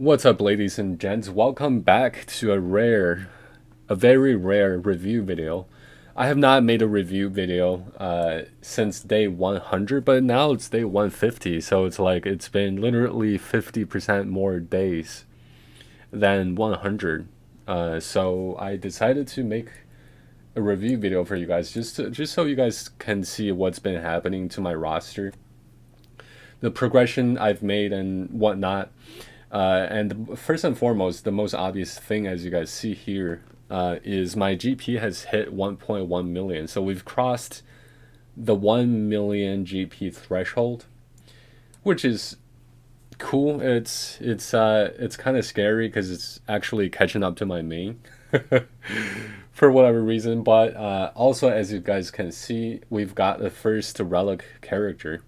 What's up, ladies and gents? Welcome back to a very rare review video. I have not made a review video since day 100, but now it's day 150, so it's like it's been literally 50% more days than 100. So I decided to make a review video for you guys, just so you guys can see what's been happening to my roster, the progression I've made and whatnot. And first and foremost, the most obvious thing, as you guys see here, is my GP has hit 1.1 million. So we've crossed the 1 million GP threshold, which is cool. It's kind of scary because it's actually catching up to my main for whatever reason. But also, as you guys can see, we've got the first relic character.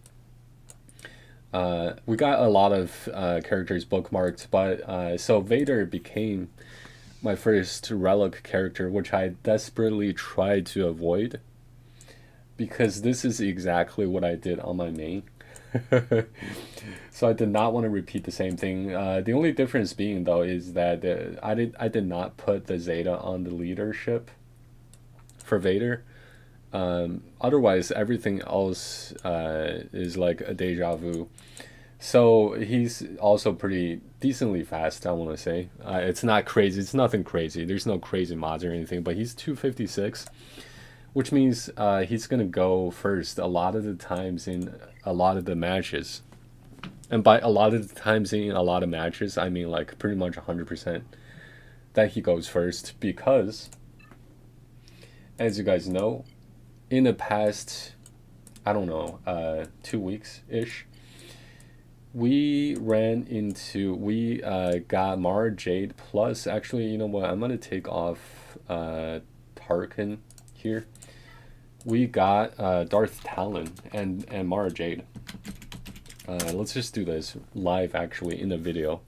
We got a lot of characters bookmarked, but so Vader became my first relic character, which I desperately tried to avoid because this is exactly what I did on my main. So I did not want to repeat the same thing. The only difference being though is that I did not put the Zeta on the leadership for Vader. Otherwise, everything else is like a deja vu. So he's also pretty decently fast, I want to say. It's not crazy. It's nothing crazy. There's no crazy mods or anything, but he's 256, which means he's going to go first a lot of the times in a lot of the matches. And by a lot of the times in a lot of matches, I mean like pretty much 100% that he goes first because, as you guys know, in the past, I don't know, 2 weeks-ish, we got Mara Jade plus, actually, you know what, I'm going to take off Tarkin here. We got Darth Talon and Mara Jade. Let's just do this live, actually, in the video.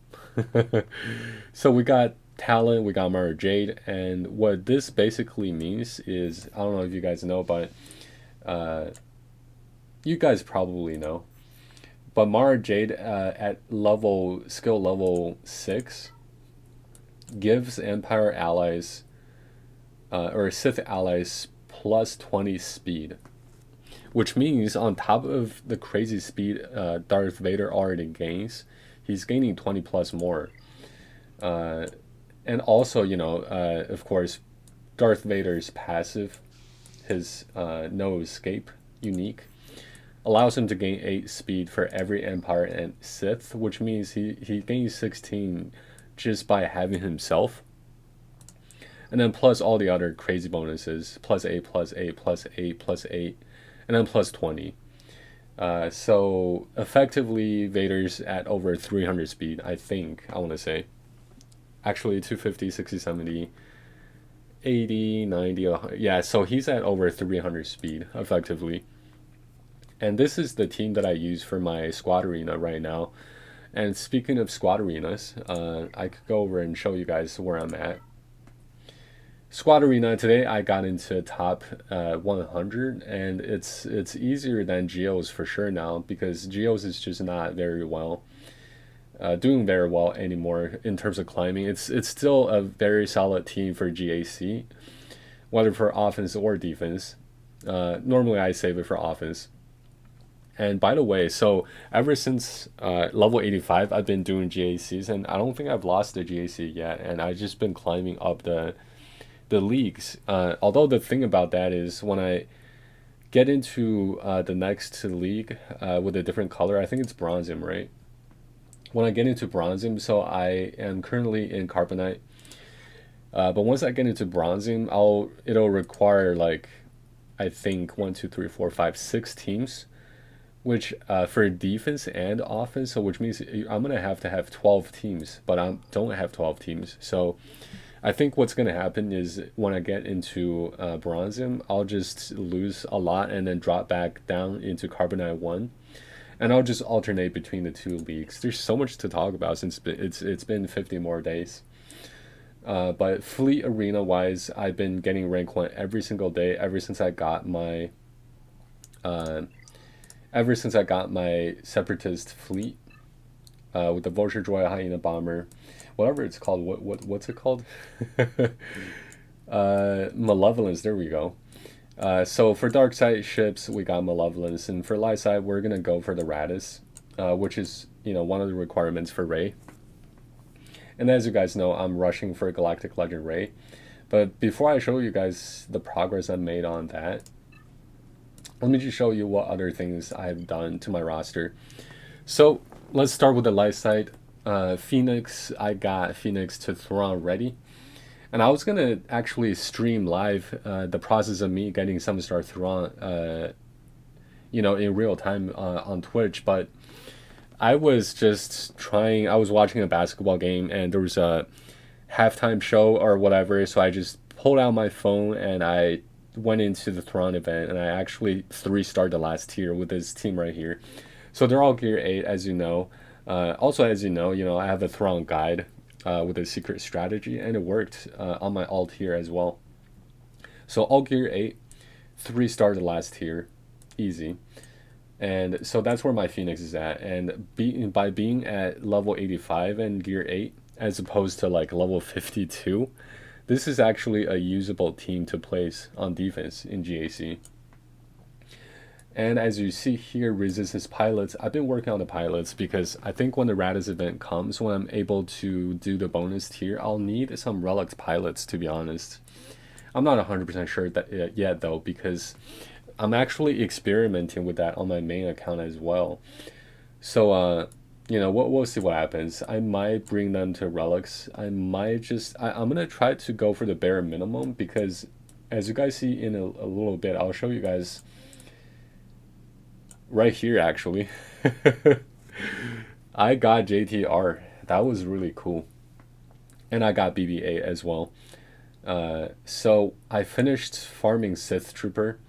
So we got Talon, we got Mara Jade, and what this basically means is, I don't know if you guys know, but you guys probably know, but Mara Jade at skill level 6 gives Empire allies or Sith allies plus 20 speed, which means on top of the crazy speed Darth Vader already gains, he's gaining 20 plus more. And also, you know, of course, Darth Vader's passive, his no escape unique, allows him to gain 8 speed for every Empire and Sith, which means he gains 16 just by having himself. And then plus all the other crazy bonuses, plus 8, plus 8, plus 8, plus 8, and then plus 20. So effectively, Vader's at over 300 speed, I think, I want to say. Actually, 250, 60, 70, 80, 90, 100. Yeah, so he's at over 300 speed, effectively. And this is the team that I use for my squad arena right now. And speaking of squad arenas, I could go over and show you guys where I'm at. Squad arena today, I got into top 100, and it's easier than Geos for sure now, because Geos is just not very well doing very well anymore in terms of climbing. It's still a very solid team for GAC, whether for offense or defense. Normally I save it for offense. And by the way, so ever since level 85, I've been doing GACs, and I don't think I've lost the GAC yet, and I've just been climbing up the leagues. Although the thing about that is when I get into the next league with a different color, I think it's Bronzim, right? When I get into Bronzim, so I am currently in Carbonite. But once I get into Bronzim, it'll require like, I think 1, 2, 3, 4, 5, 6 teams, which for defense and offense, so which means I'm gonna have to have 12 teams, but I don't have 12 teams. So I think what's gonna happen is when I get into Bronzim, I'll just lose a lot and then drop back down into Carbonite 1. And I'll just alternate between the two leagues. There's so much to talk about since it's been 50 more days. But fleet arena wise, I've been getting rank 1 every single day ever since I got my Separatist fleet. with the Vulture Droid Hyena Bomber, whatever it's called. What's it called? Malevolence. There we go. So for dark side ships, we got Malevolence, and for light side, we're gonna go for the Radis, which is one of the requirements for Rey. And as you guys know, I'm rushing for Galactic Legend Rey. But before I show you guys the progress I've made on that, let me just show you what other things I've done to my roster. So let's start with the light side. Phoenix, I got Phoenix to Thrawn ready. And I was going to actually stream live the process of me getting Summon Star Thrawn, in real time on Twitch. But I was just trying, I was watching a basketball game and there was a halftime show or whatever. So I just pulled out my phone and I went into the Thrawn event and I actually 3-starred the last tier with this team right here. So they're all gear 8, as you know. Also, as you know, I have a Thrawn guide with a secret strategy, and it worked on my alt here as well. So all gear 8, 3-star the last tier, easy. And so that's where my Phoenix is at. And by being at level 85 and gear 8, as opposed to like level 52, this is actually a usable team to place on defense in GAC. And as you see here, Resistance Pilots, I've been working on the pilots because I think when the Radis event comes, when I'm able to do the bonus tier, I'll need some Relics pilots, to be honest. I'm not 100% sure that yet though, because I'm actually experimenting with that on my main account as well. So, we'll see what happens. I might bring them to Relics. I might just, I'm going to try to go for the bare minimum because as you guys see in a little bit, I'll show you guys right here actually. I got JTR. That was really cool. And I got BB-8 as well. So I finished farming Sith Trooper,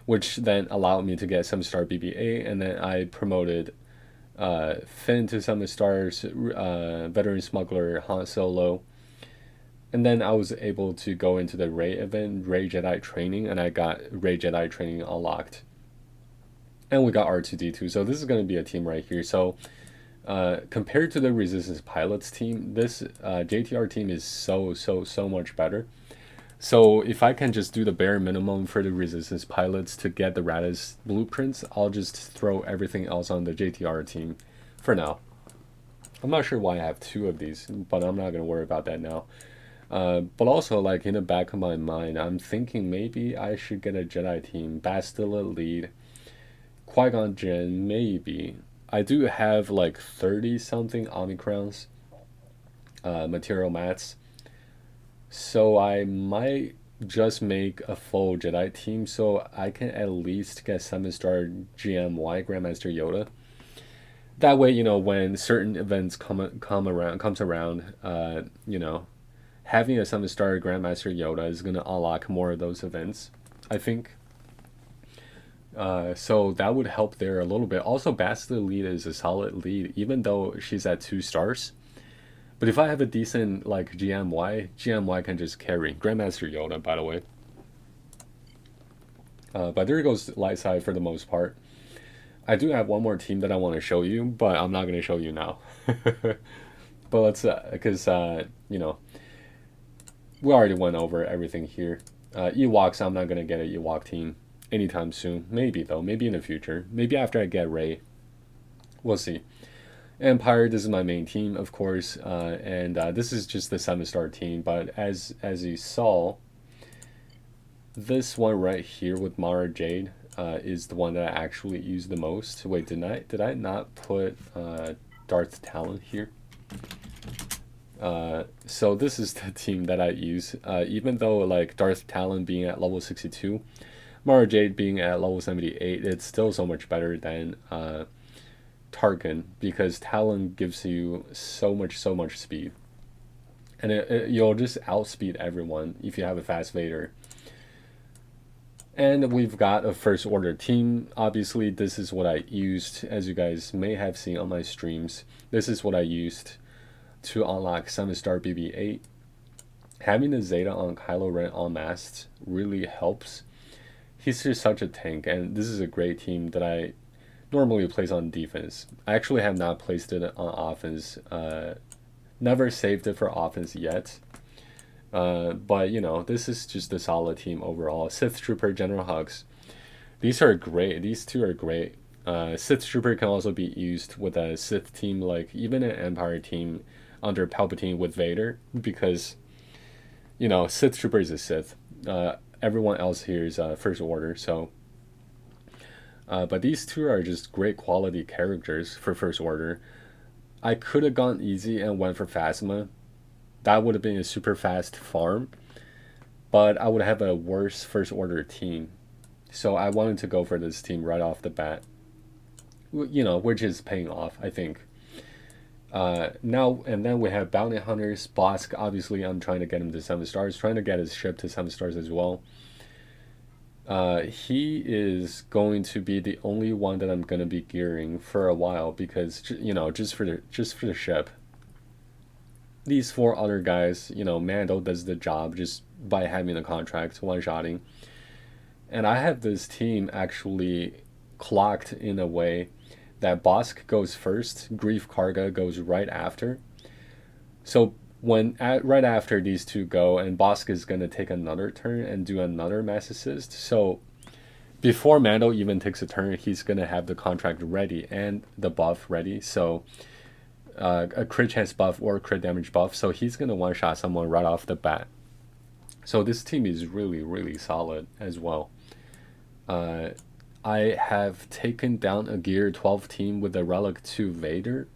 which then allowed me to get some star BB-8, and then I promoted Finn to some stars, Veteran Smuggler Han Solo. And then I was able to go into the Rey event, Rey Jedi Training, and I got Rey Jedi Training unlocked. And we got R2-D2, so this is going to be a team right here. So compared to the Resistance Pilots team, this JTR team is so much better. So if I can just do the bare minimum for the Resistance Pilots to get the Radis blueprints, I'll just throw everything else on the JTR team for now. I'm not sure why I have 2 of these, but I'm not going to worry about that now. But also, like, in the back of my mind, I'm thinking maybe I should get a Jedi team, Bastila lead, Qui-Gon Jinn, maybe. I do have like 30-something Omicrons, material mats. So I might just make a full Jedi team so I can at least get 7-star GMY, Grandmaster Yoda. That way, when certain events comes around, having a 7-star Grandmaster Yoda is going to unlock more of those events, I think. So that would help there a little bit. Also, Bastila lead is a solid lead, even though she's at 2 stars. But if I have a decent, like, GMY can just carry. Grandmaster Yoda, by the way. But there goes light side for the most part. I do have one more team that I want to show you, but I'm not going to show you now. But let's, because, we already went over everything here. Ewoks, I'm not going to get an Ewok team anytime soon. Maybe though, maybe in the future, maybe after I get Rey, we'll see. Empire, this is my main team, of course, and this is just the 7-star team, but as you saw, this one right here with Mara Jade is the one that I actually use the most. Wait, did I not put Darth Talon here? So this is the team that I use, even though like Darth Talon being at level 62, Mara Jade being at level 78, it's still so much better than Tarkin, because Talon gives you so much speed, and you'll just outspeed everyone if you have a fast Vader. And we've got a first order team. Obviously, this is what I used, as you guys may have seen on my streams. This is what I used to unlock 7-star BB-8. Having the Zeta on Kylo Ren unmasked really helps. He's just such a tank, and this is a great team that I normally plays on defense. I actually have not placed it on offense. Never saved it for offense yet. But you know, this is just a solid team overall. Sith Trooper, General Hux. These are great. These two are great. Sith Trooper can also be used with a Sith team, like even an Empire team under Palpatine with Vader, because you know Sith Trooper is a Sith. Everyone else here is First Order, so. But these two are just great quality characters for First Order. I could have gone easy and went for Phasma. That would have been a super fast farm, but I would have a worse First Order team. So I wanted to go for this team right off the bat. You know, which is paying off, I think. Now and then we have Bounty Hunters. Bosk, obviously, I'm trying to get him to 7 stars, trying to get his ship to 7 stars as well. He is going to be the only one that I'm going to be gearing for a while because, you know, just for the ship. These 4 other guys, you know, Mando does the job just by having a contract, one-shotting. And I have this team actually clocked in a way that Bosk goes first, Grief Karga goes right after. So right after these two go, and Bosk is going to take another turn and do another mass assist. So before Mando even takes a turn, he's going to have the contract ready and the buff ready. So a crit chance buff or crit damage buff. So he's going to one-shot someone right off the bat. So this team is really, really solid as well. I have taken down a Gear 12 team with a Relic 2 Vader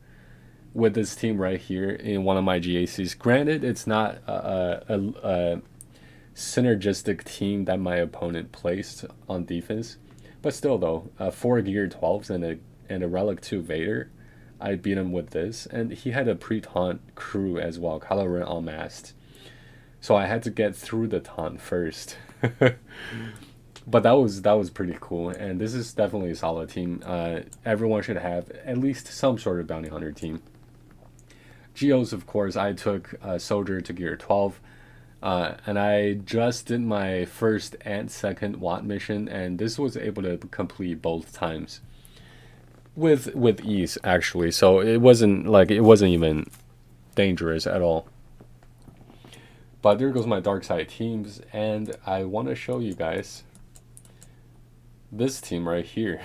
with this team right here in one of my GACs. Granted, it's not a synergistic team that my opponent placed on defense, but still though, 4 Gear 12s and a Relic 2 Vader, I beat him with this, and he had a pre-taunt crew as well, Kylo Ren unmasked. So I had to get through the taunt first. But that was pretty cool, and this is definitely a solid team. Everyone should have at least some sort of bounty hunter team. Geos, of course, I took Soldier to Gear 12, and I just did my first and second Watt mission, and this was able to complete both times with ease, actually. So it wasn't even dangerous at all. But there goes my dark side teams, and I want to show you guys this team right here.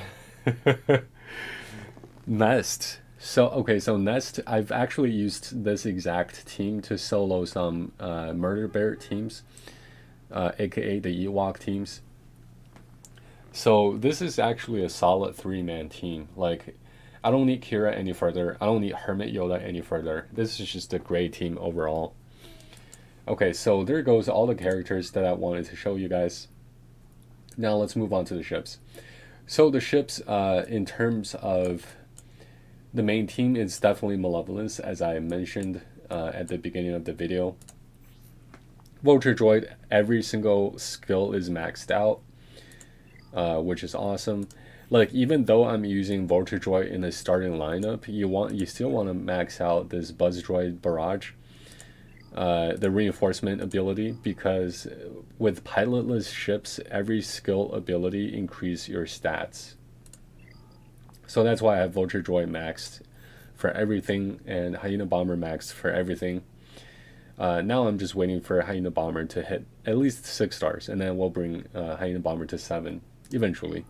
Nest. So Nest, I've actually used this exact team to solo some Murder Bear teams, aka the Ewok teams. So this is actually a solid 3-man team. Like, I don't need Kira any further. I don't need Hermit Yoda any further. This is just a great team overall. Okay, so there goes all the characters that I wanted to show you guys. Now let's move on to the ships. So the ships, in terms of the main team, is definitely Malevolence, as I mentioned at the beginning of the video. Vulture Droid, every single skill is maxed out, which is awesome. Like, even though I'm using Vulture Droid in the starting lineup, you still want to max out this Buzz Droid Barrage, the reinforcement ability, because with pilotless ships, every skill ability increase your stats. So that's why I have Vulture Droid maxed for everything and Hyena Bomber maxed for everything. Now I'm just waiting for Hyena Bomber to hit at least 6 stars, and then we'll bring Hyena Bomber to 7 eventually.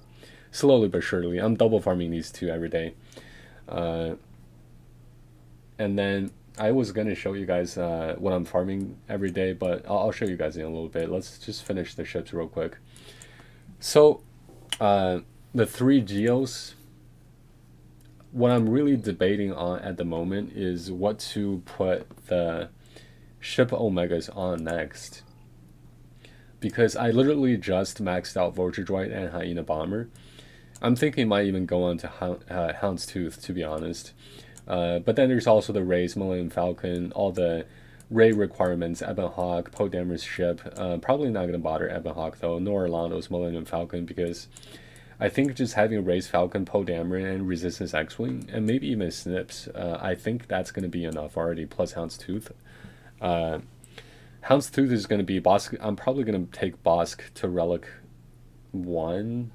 Slowly but surely. I'm double farming these two every day. And then I was going to show you guys what I'm farming every day, but I'll show you guys in a little bit. Let's just finish the ships real quick. So the 3 Geos, what I'm really debating on at the moment is what to put the ship Omegas on next. Because I literally just maxed out Vulture Droid and Hyena Bomber. I'm thinking might even go on to Houndstooth, to be honest. But then there's also the Rey's Millennium Falcon, all the Rey requirements, Ebon Hawk, Poe Dameron's ship. Probably not going to bother Ebon Hawk though, nor Orlando's Millennium Falcon, because I think just having Rey's Falcon, Poe Dameron, and Resistance X-Wing, and maybe even Snips, I think that's going to be enough already, plus Houndstooth. Houndstooth is going to be Bosk. I'm probably going to take Bosk to Relic 1,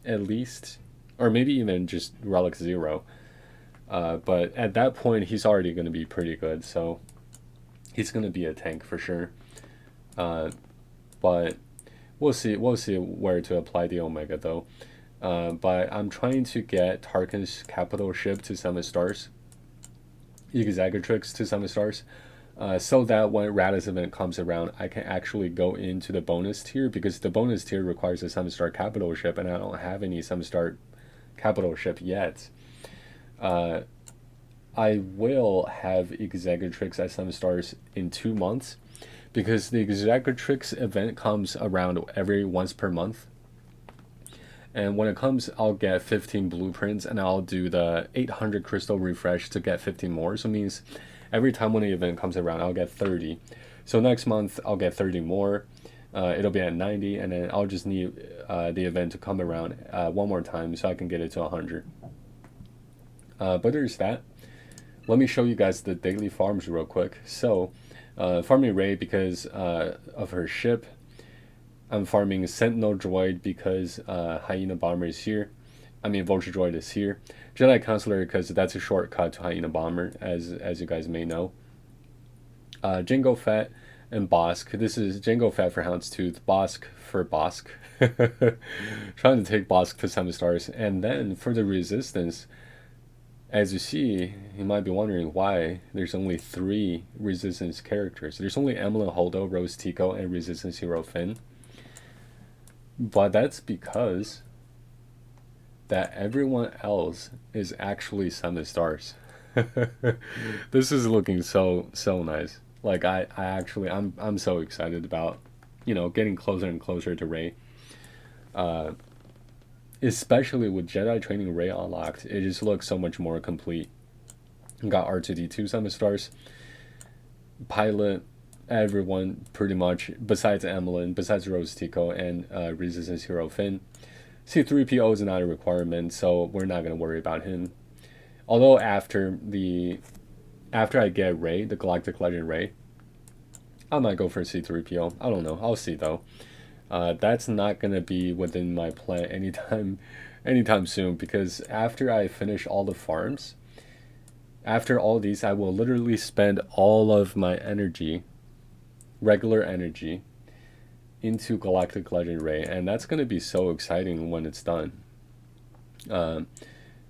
at least. or maybe even just Relic 0. But at that point, he's already going to be pretty good, so he's going to be a tank for sure. But we'll see. We'll see where to apply the Omega though. But I'm trying to get Tarkin's capital ship to 7 stars, Executrix to 7 stars, so that when Raditz event comes around, I can actually go into the bonus tier, because the bonus tier requires a 7-star capital ship, and I don't have any 7-star capital ship yet. I will have Executrix at 7 stars in 2 months, because the Executrix event comes around every once per month. And when it comes, I'll get 15 blueprints, and I'll do the 800 crystal refresh to get 15 more. So it means every time when the event comes around, I'll get 30. So next month, I'll get 30 more. It'll be at 90, and then I'll just need the event to come around one more time so I can get it to 100. But there's that. Let me show you guys the daily farms real quick. So, farming Rey because of her ship. I'm farming Sentinel Droid because Hyena Bomber is here. I mean, Vulture Droid is here. Jedi Counselor because that's a shortcut to Hyena Bomber, as you guys may know. Jango Fett and Bosk. This is Jango Fett for Houndstooth, Bosk for Bosk. Trying to take Bosk to 7 stars. And then for the Resistance, as you see, you might be wondering why there's only 3 Resistance characters. There's only Emlyn Holdo, Rose Tico, and Resistance Hero Finn. But that's because that everyone else is actually 7 stars. This is looking so nice. Like I'm so excited about, getting closer and closer to Rey. Especially with Jedi Training Rey unlocked, it just looks so much more complete. Got R2D2 7 stars. Pilot, everyone pretty much, besides Emlyn, besides Rose Tico, and Resistance Hero Finn. C3PO is not a requirement, so we're not going to worry about him. Although after I get Rey, the Galactic Legend Rey, I might go for C3PO. I don't know. I'll see though. That's not going to be within my plan anytime soon, because after I finish all the farms, after all these, I will literally spend all of my energy, regular energy, into Galactic Legend Rey, and that's going to be so exciting when it's done. But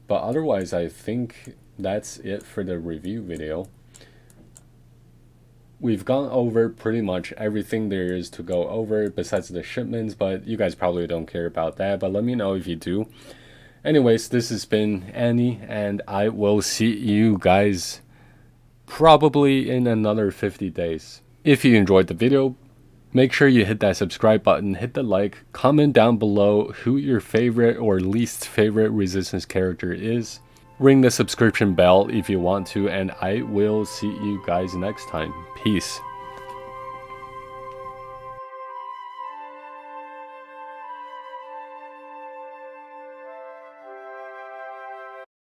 otherwise, I think that's it for the review video. We've gone over pretty much everything there is to go over besides the shipments, but you guys probably don't care about that, but let me know if you do. Anyways, this has been Annie, and I will see you guys probably in another 50 days. If you enjoyed the video, make sure you hit that subscribe button, hit the like, comment down below who your favorite or least favorite Resistance character is. Ring the subscription bell if you want to, and I will see you guys next time. Peace.